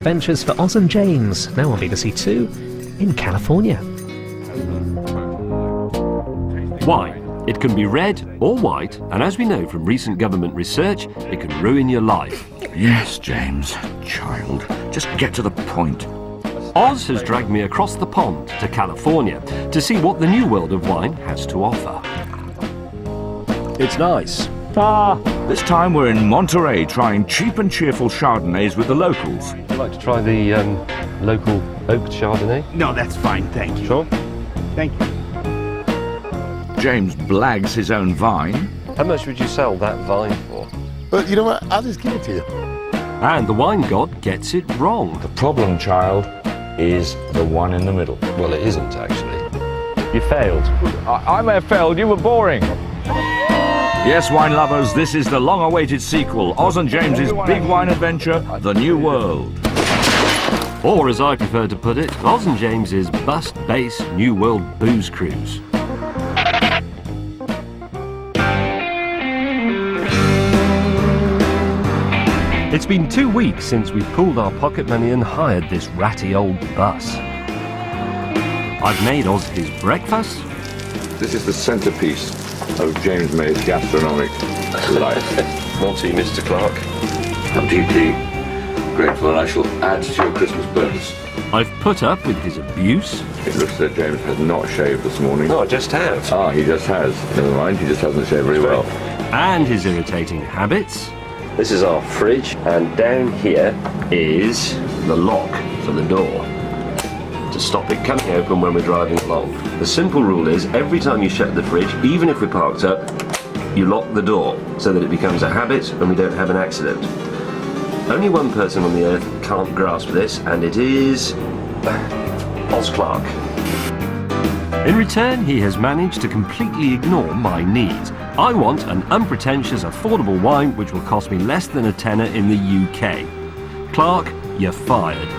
Adventures for Oz and James, now on BBC Two in California. Wine. It can be red or white, and as we know from recent government research, it can ruin your life. Yes, James, child. Just get to the point. Oz has dragged me across the pond to California to see what the new world of wine has to offer. It's nice. This time we're in Monterey trying cheap and cheerful Chardonnays with the locals. I'd like to try the local oak Chardonnay. No, that's fine, thank you. Sure. Thank you. James blags his own vine. How much would you sell that vine for? But you know what? I'll just give it to you. And the wine god gets it wrong. The problem, child, is the one in the middle. Well, it isn't actually. You failed. I may have failed, you were boring. Yes, wine lovers, this is the long-awaited sequel, Oz and James's big wine adventure, The New World. Or, as I prefer to put it, Oz and James's bust-based New World booze cruise. It's been 2 weeks since we pulled our pocket money and hired this ratty old bus. I've made Oz his breakfast. This is the centrepiece of James May's gastronomic life. Monty, Mr. Clark. I'm deeply grateful, and I shall add to your Christmas bonus. I've put up with his abuse. It looks that James has not shaved this morning. No, I just have. Ah, he just has. Never mind, he just hasn't shaved very well. And his irritating habits. This is our fridge, and down here is the lock for the door to stop it coming open when we're driving along. The simple rule is every time you shut the fridge, even if we're parked up, you lock the door so that it becomes a habit and we don't have an accident. Only one person on the earth can't grasp this, and it is Oz Clark. In return, he has managed to completely ignore my needs. I want an unpretentious, affordable wine which will cost me less than a tenner in the UK. Clark, you're fired.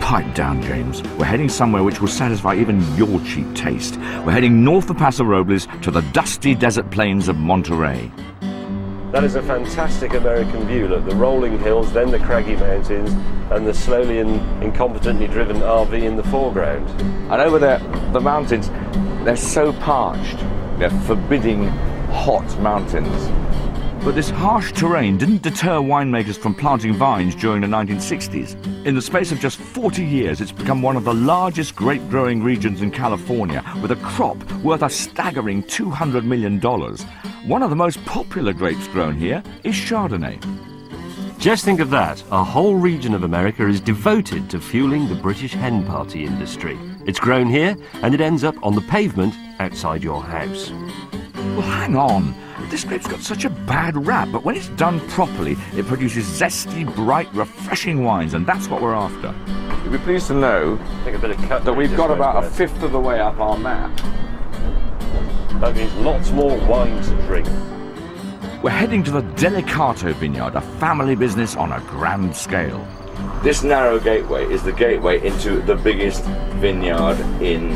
Pipe down, James. We're heading somewhere which will satisfy even your cheap taste. We're heading north of Paso Robles to the dusty desert plains of Monterey. That is a fantastic American view. Look, the rolling hills, then the craggy mountains, and the slowly and incompetently driven RV in the foreground. And over there, the mountains, they're so parched. They're forbidding hot mountains. But this harsh terrain didn't deter winemakers from planting vines during the 1960s. In the space of just 40 years, it's become one of the largest grape-growing regions in California, with a crop worth a staggering $200 million. One of the most popular grapes grown here is Chardonnay. Just think of that. A whole region of America is devoted to fueling the British hen party industry. It's grown here, and it ends up on the pavement outside your house. Well, hang on. This grape's got such a bad rap, but when it's done properly, it produces zesty, bright, refreshing wines, and that's what we're after. You'll be pleased to know that we've got about a fifth of the way up our map. That means lots more wine to drink. We're heading to the Delicato vineyard, a family business on a grand scale. This narrow gateway is the gateway into the biggest vineyard in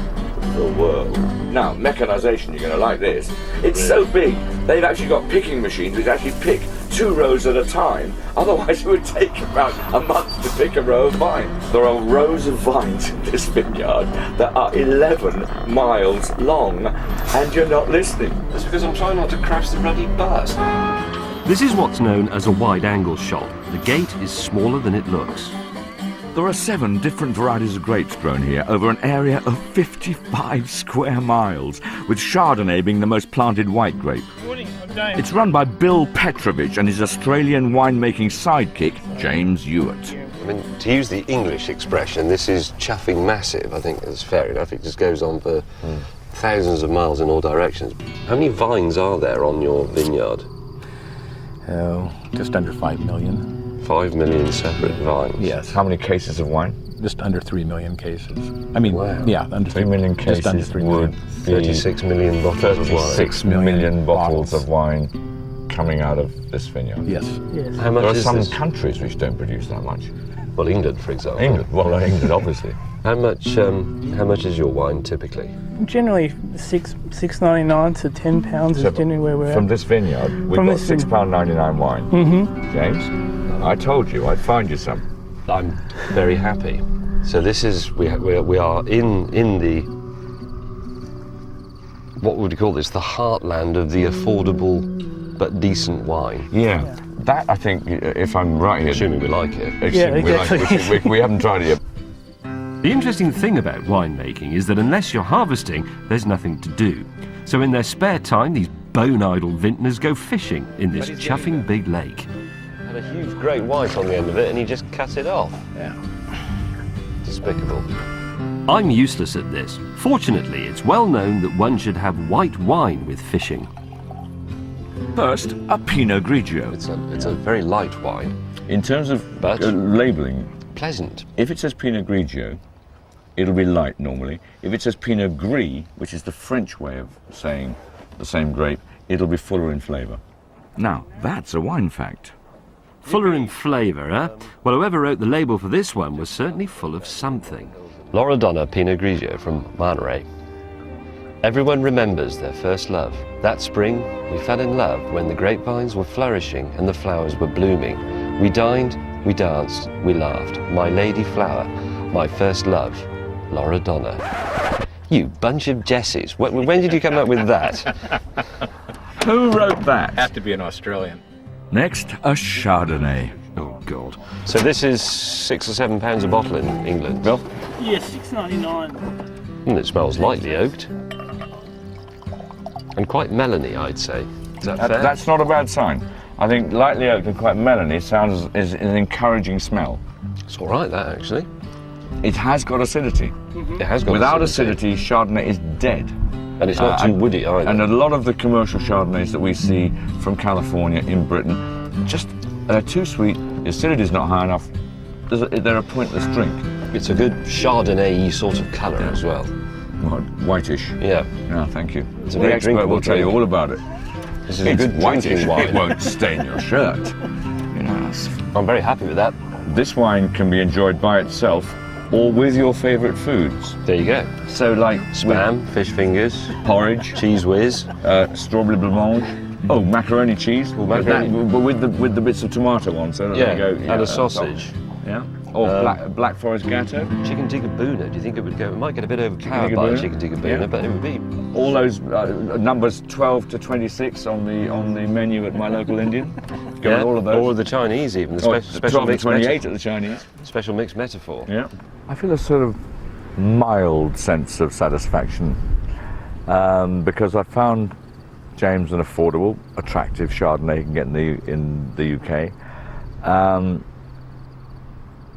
the world. Now, mechanization, you're going to like this. It's so big, they've actually got picking machines which actually pick 2 rows at a time. Otherwise, it would take about a month to pick a row of vines. There are rows of vines in this vineyard that are 11 miles long, and you're not listening. That's because I'm trying not to crash the bloody bus. This is what's known as a wide-angle shot. The gate is smaller than it looks. There are 7 different varieties of grapes grown here over an area of 55 square miles, with Chardonnay being the most planted white grape. It's run by Bill Petrovich and his Australian winemaking sidekick, James Ewart. I mean, to use the English expression, this is chuffing massive. I think that's fair enough. It just goes on for thousands of miles in all directions. How many vines are there on your vineyard? Oh, just under 5 million. 5 million separate vines? Yes. How many cases of wine? Just under 3 million cases. I mean, wow. Yeah, under 3 million cases just under 3 million. would be 36 million bottles of wine. 36 million bottles of wine coming out of this vineyard. Yes. How much There are is some this? countries which don't produce that much. Well, England, for example. England, obviously. How much is your wine typically? Generally, $6.99 to £10 is generally where we're From at. this vineyard, we've From got this vineyard. £6.99 wine. Mm-hmm. James, I told you I'd find you some. I'm very happy. So this is, we are in the, what would you call this? The heartland of the affordable but decent wine. Yeah. That, I think, if I'm right here... Assuming we like it. Assuming we like it. We haven't tried it yet. The interesting thing about winemaking is that unless you're harvesting, there's nothing to do. So in their spare time, these bone-idle vintners go fishing in this chuffing big lake. Had a huge great white on the end of it and he just cut it off. Yeah. Despicable. I'm useless at this. Fortunately, it's well known that one should have white wine with fishing. First, a Pinot Grigio. It's a very light wine. In terms of But labelling, pleasant. if it says Pinot Grigio, it'll be light normally. If it says Pinot Gris, which is the French way of saying the same grape, it'll be fuller in flavour. Now, that's a wine fact. Fuller in flavour, huh? Well, whoever wrote the label for this one was certainly full of something. Loredana Pinot Grigio from Monterey. Everyone remembers their first love. That spring, we fell in love when the grapevines were flourishing and the flowers were blooming. We dined, we danced, we laughed. My lady flower, my first love, Loredana. You bunch of Jessies. When did you come up with that? Who wrote that? Have to be an Australian. Next, a Chardonnay. Oh, God. So this is £6 or £7 a bottle in England. Bill? Yeah, $6.99. And it smells lightly oaked. And quite melony, I'd say. Is that fair? That's not a bad sign. I think lightly oaked and quite melony sounds is an encouraging smell. It's all right, that, actually. It has got acidity. It has got Without acidity, Chardonnay is dead. And it's not too woody either. And a lot of the commercial Chardonnays that we see from California in Britain, they're too sweet, the acidity's not high enough, they're a pointless drink. It's a good Chardonnay-y sort of colour as well. What, whitish? Yeah. No, thank you. It's a The very expert will drinkable tell you drink. all about it. This is a good whitish. drinking wine. It won't stain your shirt. You know, I'm very happy with that. this wine can be enjoyed by itself or with your favourite foods. There you go. So like Spam, fish fingers, porridge, cheese whiz, strawberry blancmange. Oh, macaroni cheese. Well, macaroni. But with the bits of tomato on, so there you go. and a sausage. Yeah. Or black forest gatto. Chicken tikka boona. Do you think it would go? It might get a bit overpowered tikka by boona? chicken tikka boona, Yeah. but it would be. All those numbers 12 to 26 on the menu at my local Indian. Go with all of those. Or the Chinese even. The Or special 12 to mixed 28 at the Chinese. Special mixed metaphor. Yeah. I feel a sort of mild sense of satisfaction because I found James an affordable, attractive Chardonnay you can get in the UK.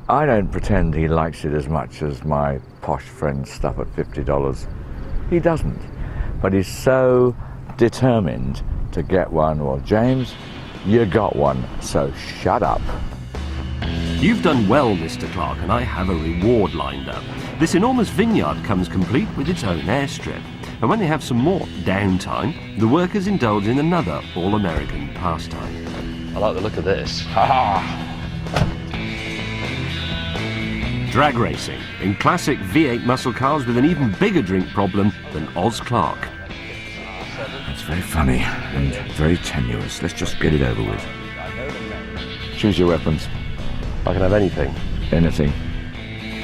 I don't pretend he likes it as much as my posh friend's stuff at $50. He doesn't. But he's so determined to get one. Well, James, you got one, so shut up. You've done well, Mr. Clark, and I have a reward lined up. This enormous vineyard comes complete with its own airstrip. And when they have some more downtime, the workers indulge in another all-American pastime. I like the look of this. Drag racing in classic V8 muscle cars with an even bigger drink problem than Oz Clark. It's very funny and very tenuous. Let's just get it over with. Choose your weapons. I can have anything. Anything.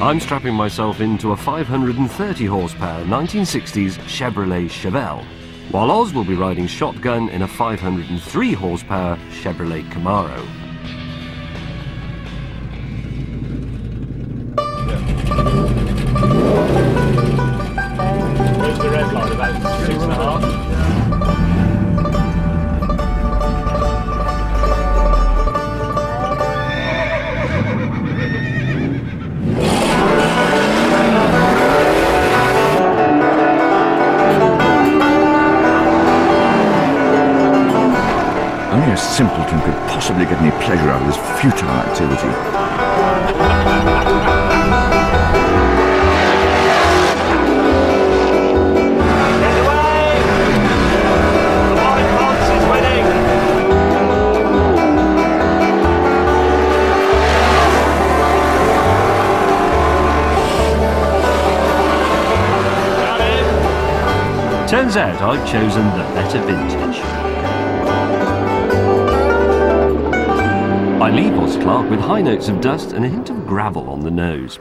I'm strapping myself into a 530 horsepower 1960s Chevrolet Chevelle, while Oz will be riding shotgun in a 503 horsepower Chevrolet Camaro. Where's the red line? About 6.5? Only a simpleton could possibly get any pleasure out of this futile activity. Turns out I've chosen the better vintage. I leave Clark with high notes of dust and a hint of gravel on the nose.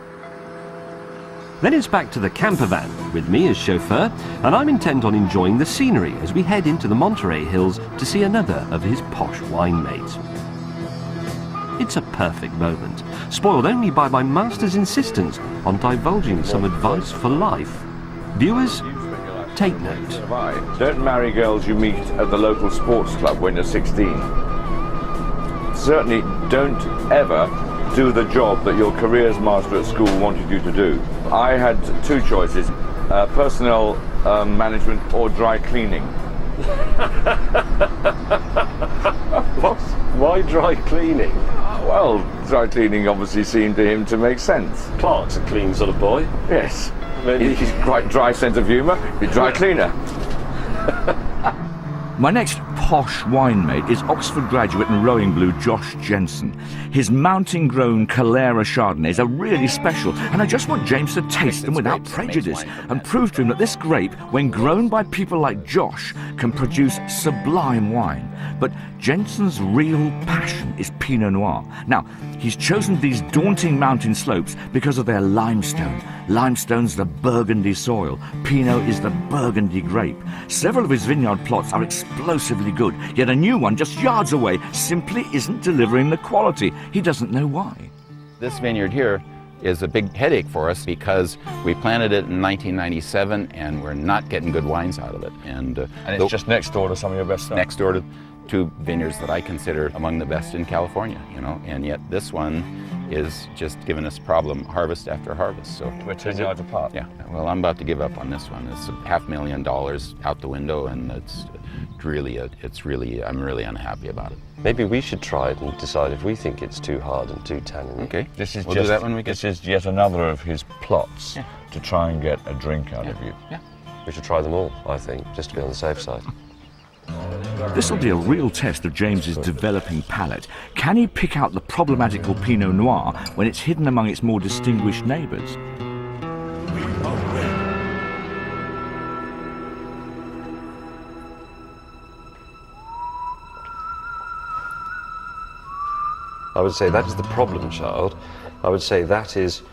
Then it's back to the camper van, with me as chauffeur, and I'm intent on enjoying the scenery as we head into the Monterey hills to see another of his posh winemates. It's a perfect moment, spoiled only by my master's insistence on divulging some advice for life. Viewers, take note. Don't marry girls you meet at the local sports club when you're 16. Certainly don't ever do the job that your careers master at school wanted you to do. I had two choices, personnel management or dry cleaning. Why dry cleaning? Well, dry cleaning obviously seemed to him to make sense. Clark's a clean sort of boy. Yes. Maybe. He's quite dry sense of humour. He's a dry cleaner. My next posh winemate is Oxford graduate and rowing blue Josh Jensen. His mountain-grown Calera Chardonnays are really special, and I just want James to taste them without prejudice and prove to him that this grape, when grown by people like Josh, can produce sublime wine. But Jensen's real passion is Pinot Noir. Now, he's chosen these daunting mountain slopes because of their limestone. Limestone's the Burgundy soil. Pinot is the Burgundy grape. Several of his vineyard plots are explosively good, yet a new one just yards away simply isn't delivering the quality. He doesn't know why. This vineyard here is a big headache for us because we planted it in 1997 and we're not getting good wines out of it. And it's just next door to some of your best stuff. Next door to two vineyards that I consider among the best in California, you know, and yet this one is just giving us problem harvest after harvest. So we're 10 yards apart. Yeah, well, I'm about to give up on this one. It's $500,000 out the window, and I'm really unhappy about it. Maybe we should try it and decide if we think it's too hard and too tannin. Okay, We'll do that when we get. This is yet another of his plots to try and get a drink out of you. Yeah. We should try them all, I think, just to be on the safe side. This will be a real test of James's developing palate. Can he pick out the problematical Pinot Noir when it's hidden among its more distinguished neighbours? I would say that is the problem child. I would say that is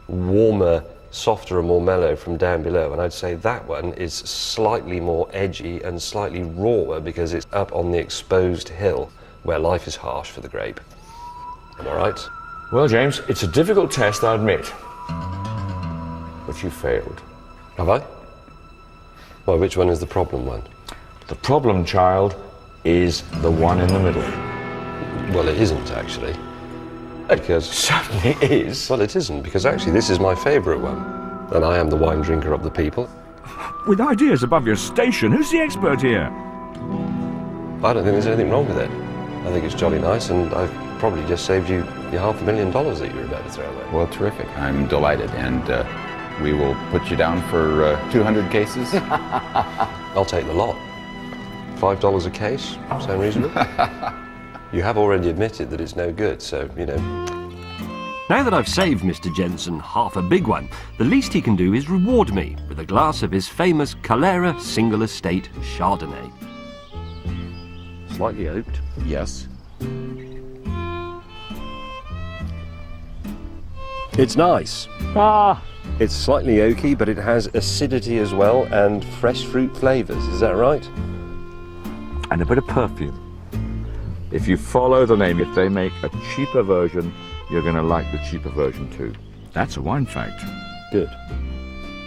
warmer, softer and more mellow from down below, and I'd say that one is slightly more edgy and slightly rawer because it's up on the exposed hill where life is harsh for the grape. Am I right? Well, James, it's a difficult test, I admit. But you failed. Have I? Well, which one is the problem one? The problem child is the one in the middle. Well, it isn't actually. Because Certainly is. well, it isn't, because actually this is my favourite one, and I am the wine drinker of the people. With ideas above your station, who's the expert here? I don't think there's anything wrong with it. I think it's jolly nice, and I've probably just saved you your $500,000 that you were about to throw away. Well, terrific. I'm delighted, and we will put you down for 200 cases. I'll take the lot. $5 a case, sound reasonable? You have already admitted that it's no good, so, you know. Now that I've saved Mr. Jensen half a big one, the least he can do is reward me with a glass of his famous Calera Single Estate Chardonnay. Slightly oaked. Yes. It's nice. It's slightly oaky, but it has acidity as well, and fresh fruit flavours, is that right? And a bit of perfume. If you follow the name, if they make a cheaper version, you're going to like the cheaper version too. That's a wine fact. Good.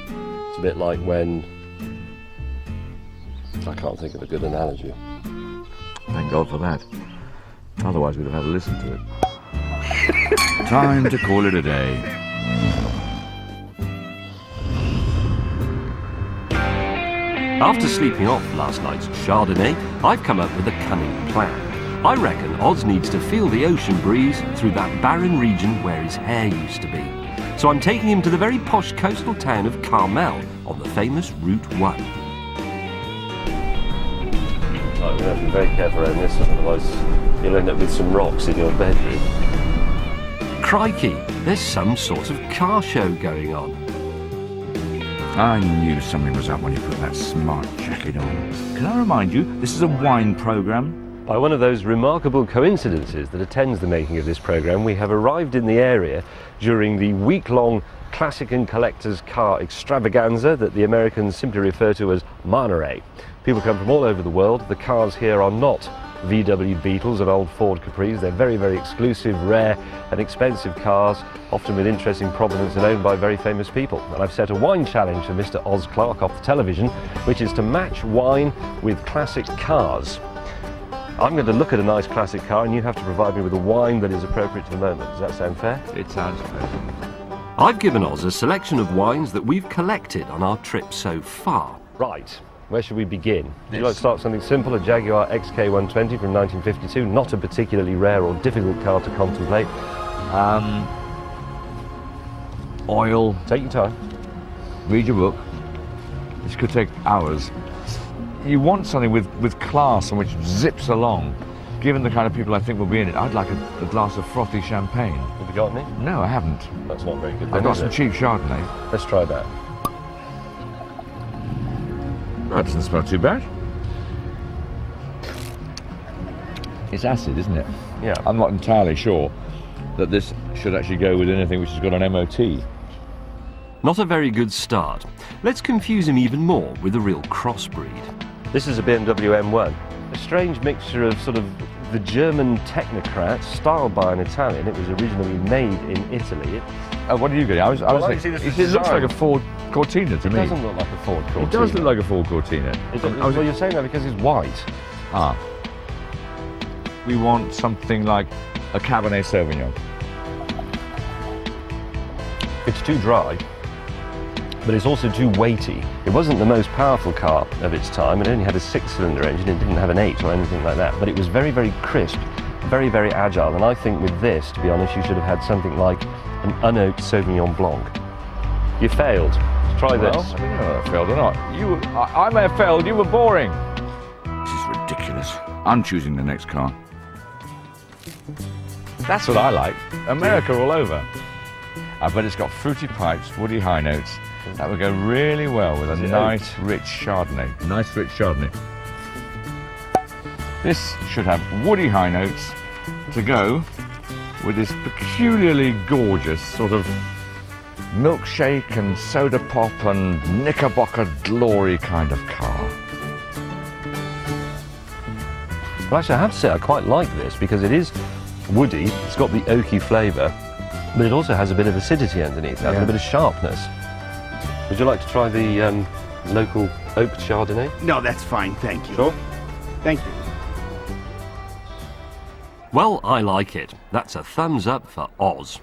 It's a bit like when... I can't think of a good analogy. Thank God for that. Otherwise we'd have had to listen to it. Time to call it a day. After sleeping off last night's Chardonnay, I've come up with a cunning plan. I reckon Oz needs to feel the ocean breeze through that barren region where his hair used to be. So I'm taking him to the very posh coastal town of Carmel on the famous Route 1. Oh, you have to be very careful around this one, otherwise you'll end up with some rocks in your bedroom. Crikey, there's some sort of car show going on. I knew something was up when you put that smart jacket on. Can I remind you, this is a wine programme? By one of those remarkable coincidences that attends the making of this programme, we have arrived in the area during the week-long classic and collectors car extravaganza that the Americans simply refer to as Monterey. People come from all over the world. The cars here are not VW Beetles and old Ford Capris. They're very, very exclusive, rare and expensive cars, often with interesting provenance and owned by very famous people. And I've set a wine challenge for Mr. Oz Clarke off the television, which is to match wine with classic cars. I'm going to look at a nice classic car and you have to provide me with a wine that is appropriate to the moment. Does that sound fair? It sounds fair. I've given Oz a selection of wines that we've collected on our trip so far. Right. Where should we begin? Would you like to start with something simple, a Jaguar XK120 from 1952, not a particularly rare or difficult car to contemplate. Oil. Take your time. Read your book. This could take hours. You want something with class and which zips along. Given the kind of people I think will be in it, I'd like a glass of frothy champagne. Have you got any? No, I haven't. That's not very good. I've got some cheap Chardonnay. Let's try that. That doesn't smell too bad. It's acid, isn't it? Yeah. I'm not entirely sure that this should actually go with anything which has got an MOT. Not a very good start. Let's confuse him even more with a real crossbreed. This is a BMW M1. A strange mixture of sort of the German technocrat styled by an Italian. It was originally made in Italy. What are you getting? I was thinking, it looks like a Ford Cortina to me. It doesn't look like a Ford Cortina. It does look like a Ford Cortina. Well, you're saying that because it's white. Ah. We want something like a Cabernet Sauvignon. It's too dry, but it's also too weighty. It wasn't the most powerful car of its time. It only had a 6-cylinder engine. It didn't have an 8 or anything like that, but it was very, very crisp, very, very agile. And I think with this, to be honest, you should have had something like an unoaked Sauvignon Blanc. You failed. Try this. I don't know if I failed or not. I may have failed. You were boring. This is ridiculous. I'm choosing the next car. That's what I like. America all over. I bet it's got fruity pipes, woody high notes. That would go really well with a nice, rich Chardonnay. Nice, rich Chardonnay. This should have woody high notes to go with this peculiarly gorgeous sort of milkshake and soda pop and Knickerbocker glory kind of car. Well, actually, I have to say I quite like this because it is woody. It's got the oaky flavour, but it also has a bit of acidity underneath that and a bit of sharpness. Would you like to try the local oaked Chardonnay? No, that's fine, thank you. Sure. Thank you. Well, I like it. That's a thumbs up for Oz.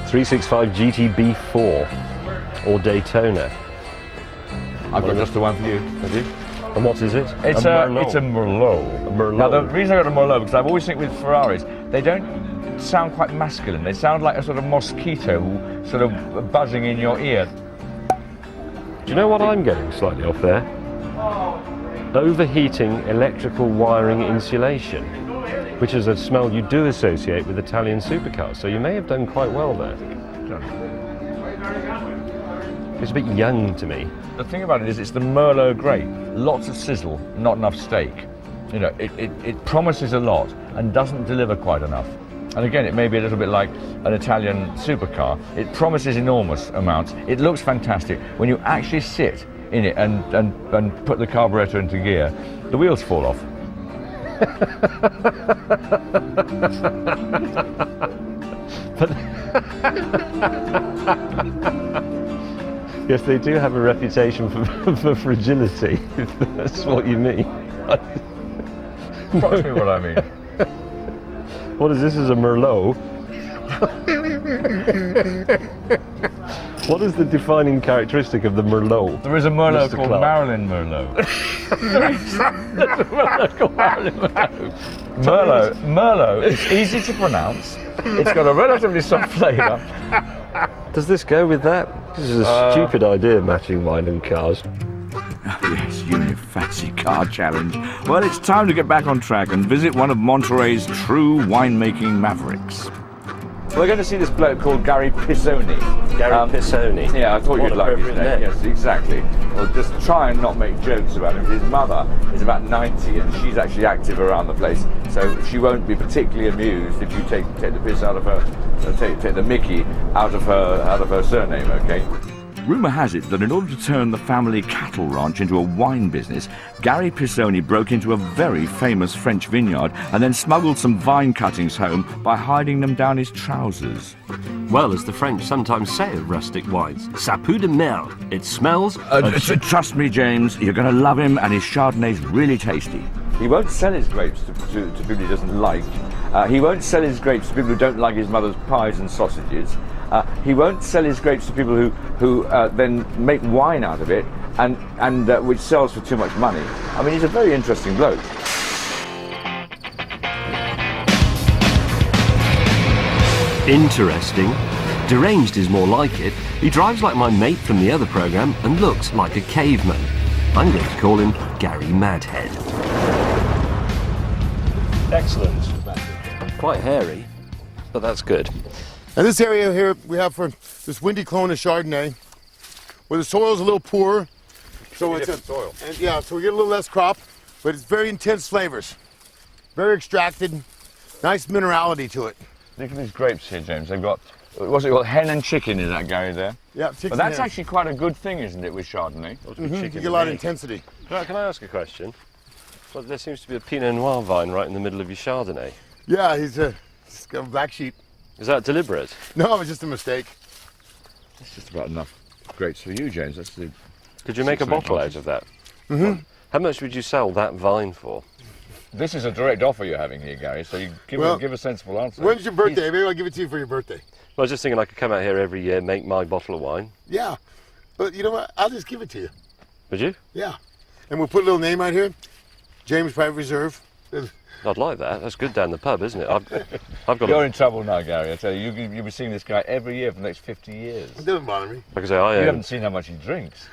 365 GTB4 or Daytona. I've got just the one for you. Have you? And what is it? It's a Merlot. A Merlot. Now, the reason I got a Merlot, because I've always think with Ferraris, they don't sound quite masculine. They sound like a sort of mosquito sort of buzzing in your ear. Do you know what I'm getting slightly off there? Overheating electrical wiring insulation, which is a smell you do associate with Italian supercars. So you may have done quite well there. It's a bit young to me. The thing about it is it's the Merlot grape. Lots of sizzle, not enough steak. You know, it promises a lot and doesn't deliver quite enough. And again, it may be a little bit like an Italian supercar. It promises enormous amounts. It looks fantastic. When you actually sit in it and put the carburetor into gear, the wheels fall off. Yes, they do have a reputation for fragility, if that's what you mean. Approximately what I mean. What is this? Is a Merlot? What is the defining characteristic of the Merlot? There is a Merlot Mr. called Clarke? Marilyn Merlot. There's a Merlot called Marilyn Merlot. Merlot is easy to pronounce. It's got a relatively soft flavour. Does this go with that? This is a stupid idea, matching wine and cars. Yes, you know, fancy car challenge. Well, it's time to get back on track and visit one of Monterey's true winemaking mavericks. We're going to see this bloke called Gary Pisoni. Gary Pisoni. Yeah, I thought What you'd like his appropriate name. Yes, exactly. Well, just try and not make jokes about him. His mother is about 90 and she's actually active around the place, so she won't be particularly amused if you take the piss out of her, take the mickey out of her surname, okay? Rumour has it that in order to turn the family cattle ranch into a wine business, Gary Pisoni broke into a very famous French vineyard and then smuggled some vine cuttings home by hiding them down his trousers. Well, as the French sometimes say of rustic wines, ça pue de merde. It smells... Trust me, James, you're going to love him, and his Chardonnay's really tasty. He won't sell his grapes to people he doesn't like. He won't sell his grapes to people who don't like his mother's pies and sausages. He won't sell his grapes to people who then make wine out of it and which sells for too much money. I mean, he's a very interesting bloke. Interesting. Deranged is more like it. He drives like my mate from the other programme and looks like a caveman. I'm going to call him Gary Madhead. Excellent. Quite hairy, but that's good. And this area here we have for this windy clone of Chardonnay, where the soil's a little poorer. So it's soil. And yeah, so we get a little less crop, but it's very intense flavors. Very extracted, nice minerality to it. Look at these grapes here, James. They've got, what's it called, hen and chicken, is that, Gary, there? Yeah, chicken. But that's hen. actually quite a good thing, isn't it, with Chardonnay? You get a lot of intensity. Can I ask a question? Well, there seems to be a Pinot Noir vine right in the middle of your Chardonnay. Yeah, he's got a black sheep. Is that deliberate? No, it was just a mistake. That's just about enough grapes for you, James. That's the... Could you make a bottle out of that? How much would you sell that vine for? This is a direct offer you're having here, Gary, so you give a sensible answer. When's your birthday? Maybe I'll give it to you for your birthday. Well, I was just thinking I could come out here every year, make my bottle of wine. Yeah, but you know what? I'll just give it to you. Would you? Yeah. And we'll put a little name right here. James Private Reserve. I'd like that. That's good down the pub, isn't it? I've got. You're in trouble now, Gary. I tell you, you'll be seeing this guy every year for the next 50 years. It doesn't bother me. Like I say, You haven't seen how much he drinks.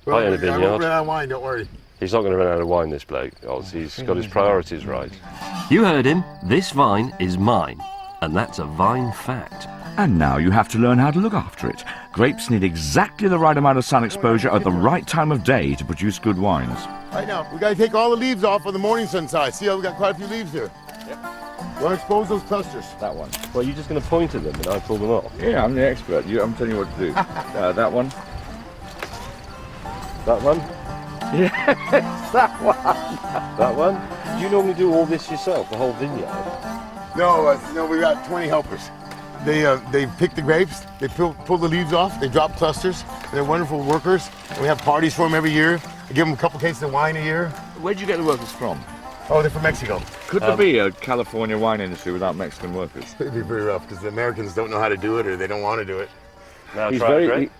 Well, I own a I vineyard. won't run out of wine, don't worry. He's not going to run out of wine, this bloke. He's got his priorities right. You heard him. This vine is mine. And that's a vine fact. And now you have to learn how to look after it. Grapes need exactly the right amount of sun exposure at the right time of day to produce good wines. Right now, we got to take all the leaves off on the morning sun side. See how we got quite a few leaves here? Yep. We'll expose those clusters. That one. Well, you're just going to point at them and I pull them off? Yeah, I'm the expert. I'm telling you what to do. That one. That one? Yes, that one. That one? Do you normally do all this yourself, the whole vineyard? No, we got 20 helpers. They pick the grapes, they pull the leaves off, they drop clusters. They're wonderful workers. We have parties for them every year. I give them a couple cases of wine a year. Where'd you get the workers from? Oh, they're from Mexico. Could there be a California wine industry without Mexican workers? It'd be very rough because the Americans don't know how to do it or they don't want to do it. Now try a grape?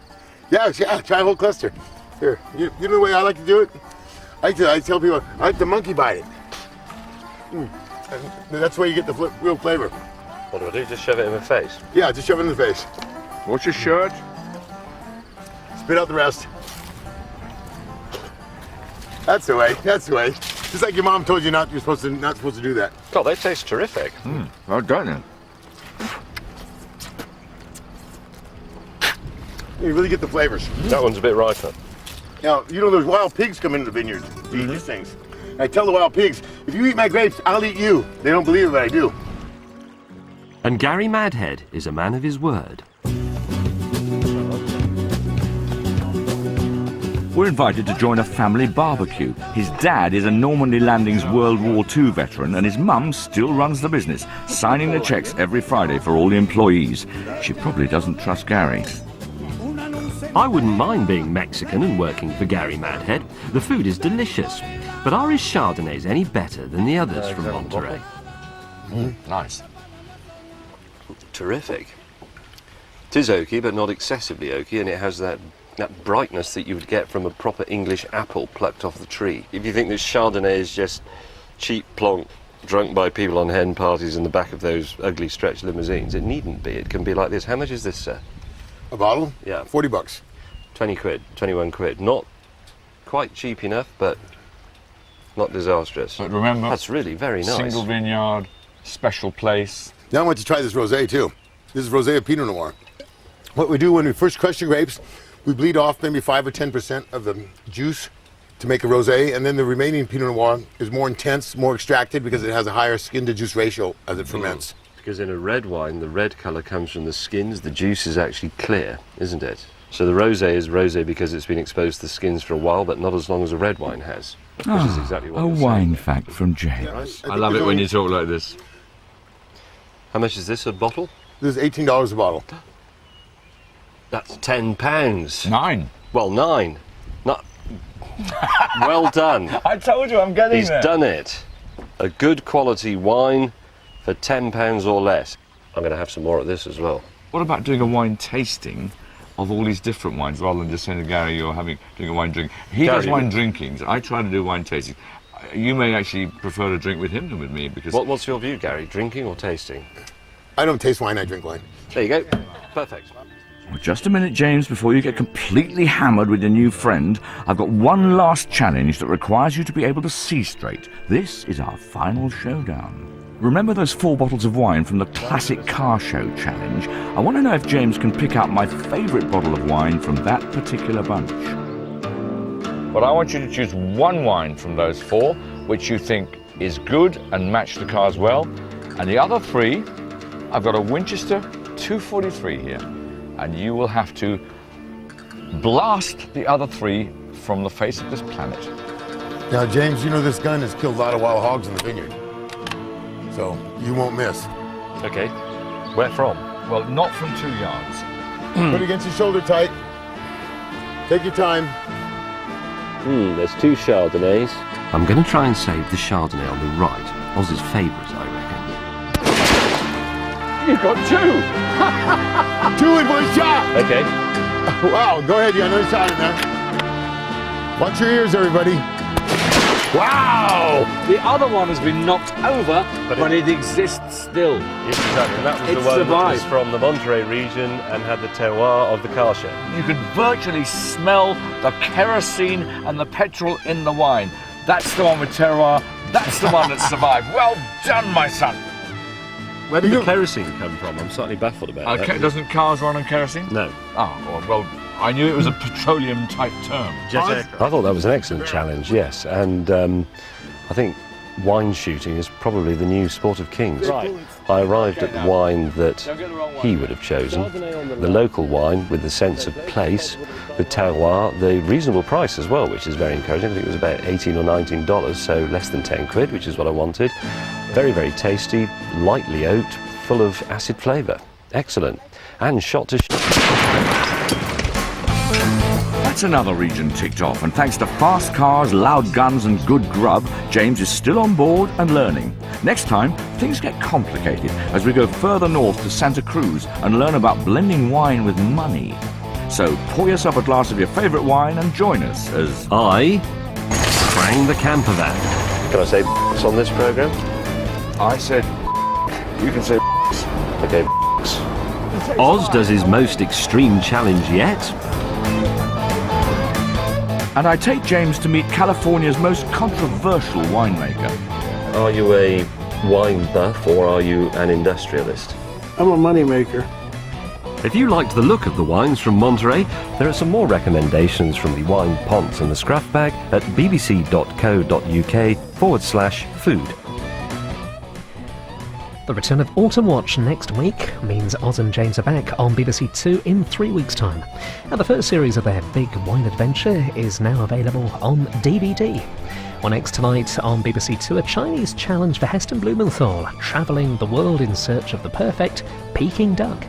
Yeah, try a whole cluster. Here, you know the way I like to do it? I tell people, I like to monkey bite it. That's where you get the real flavor. What do I do? Just shove it in my face? Yeah, just shove it in the face. What's your shirt? Spit out the rest. That's the way. That's the way. Just like your mom told you not supposed to do that. God, they taste terrific. Well done. You really get the flavors. That one's a bit riper. Now, you know those wild pigs come into the vineyard to eat these things. I tell the wild pigs, if you eat my grapes, I'll eat you. They don't believe it, but I do. And Gary Madhead is a man of his word. We're invited to join a family barbecue. His dad is a Normandy Landings World War II veteran and his mum still runs the business, signing the checks every Friday for all the employees. She probably doesn't trust Gary. I wouldn't mind being Mexican and working for Gary Madhead. The food is delicious. But are his Chardonnays any better than the others from Monterey? Nice. Terrific. It is oaky, but not excessively oaky, and it has that brightness that you would get from a proper English apple plucked off the tree. If you think that Chardonnay is just cheap plonk, drunk by people on hen parties in the back of those ugly stretch limousines, it needn't be. It can be like this. How much is this, sir? A bottle? Yeah. 40 bucks. 20 quid, 21 quid. Not quite cheap enough, but not disastrous. But remember, that's really very nice. Single vineyard, special place. Now I want you to try this rosé too. This is Rosé Pinot Noir. What we do when we first crush the grapes, we bleed off maybe 5 or 10% of the juice to make a rosé, and then the remaining Pinot Noir is more intense, more extracted because it has a higher skin to juice ratio as it ferments. Because in a red wine, the red colour comes from the skins. The juice is actually clear, isn't it? So the rosé is rosé because it's been exposed to the skins for a while, but not as long as a red wine has. Which is exactly what a we're wine saying. fact from James. I love it when you talk like this. How much is this a bottle? This is $18 a bottle. That's £10. 9. Well, 9. Not. Well done. I told you I'm getting He's there. done it. A good quality wine for £10 or less. I'm going to have some more of this as well. What about doing a wine tasting of all these different wines rather than just saying to Gary you're doing a wine drink? He Gary, does wine drinkings. I try to do wine tasting. You may actually prefer to drink with him than with me because... What's your view, Gary? Drinking or tasting? I don't taste wine, I drink wine. There you go. Perfect. Well, just a minute, James, before you get completely hammered with your new friend, I've got one last challenge that requires you to be able to see straight. This is our final showdown. Remember those 4 bottles of wine from the classic car show challenge? I want to know if James can pick out my favourite bottle of wine from that particular bunch. But I want you to choose one wine from those 4 which you think is good and match the cars well, and the other 3, I've got a Winchester 243 here, and you will have to blast the other 3 from the face of this planet. Now, James, you know this gun has killed a lot of wild hogs in the vineyard. So, you won't miss. Okay. Where from? Well, not from 2 yards. Put it against your shoulder tight. Take your time. There's 2 Chardonnays. I'm going to try and save the Chardonnay on the right. Oz's favourite, I reckon. You've got 2! 2 in one shot! Okay. Wow, go ahead, you got another shot in there. Watch your ears, everybody. Wow! The other one has been knocked over, but it exists still. Yes, exactly. And that was It the one that was survived. from the Monterey region and had the terroir of the car show. You can virtually smell the kerosene and the petrol in the wine. That's the one with terroir. That's the one that survived. Well done, my son. Where did the kerosene come from? I'm slightly baffled about that. Doesn't cars run on kerosene? No. Oh, well, I knew it was a petroleum-type term. I thought that was an excellent challenge, yes. And I think wine shooting is probably the new sport of kings. Right. I arrived at the wine that he would have chosen, the local wine with the sense of place, the terroir, the reasonable price as well, which is very encouraging. I think it was about $18 or $19, so less than 10 quid, which is what I wanted. Very, very tasty, lightly oaked, full of acid flavour. Excellent. And shot to That's another region ticked off, and thanks to fast cars, loud guns and good grub, James is still on board and learning. Next time, things get complicated as we go further north to Santa Cruz and learn about blending wine with money. So pour yourself a glass of your favourite wine and join us as I sprang the camper van. Can I say on this programme? I said, you can say Okay. Oz does his most extreme challenge yet. and I take James to meet California's most controversial winemaker. Are you a wine buff or are you an industrialist? I'm a moneymaker. If you liked the look of the wines from Monterey, There are some more recommendations from the wine ponce and the scruff bag at bbc.co.uk/food. The return of Autumn Watch next week means Oz and James are back on BBC Two in 3 weeks' time. And the first series of their big wine adventure is now available on DVD. On Next tonight on BBC Two, a Chinese challenge for Heston Blumenthal, travelling the world in search of the perfect Peking duck.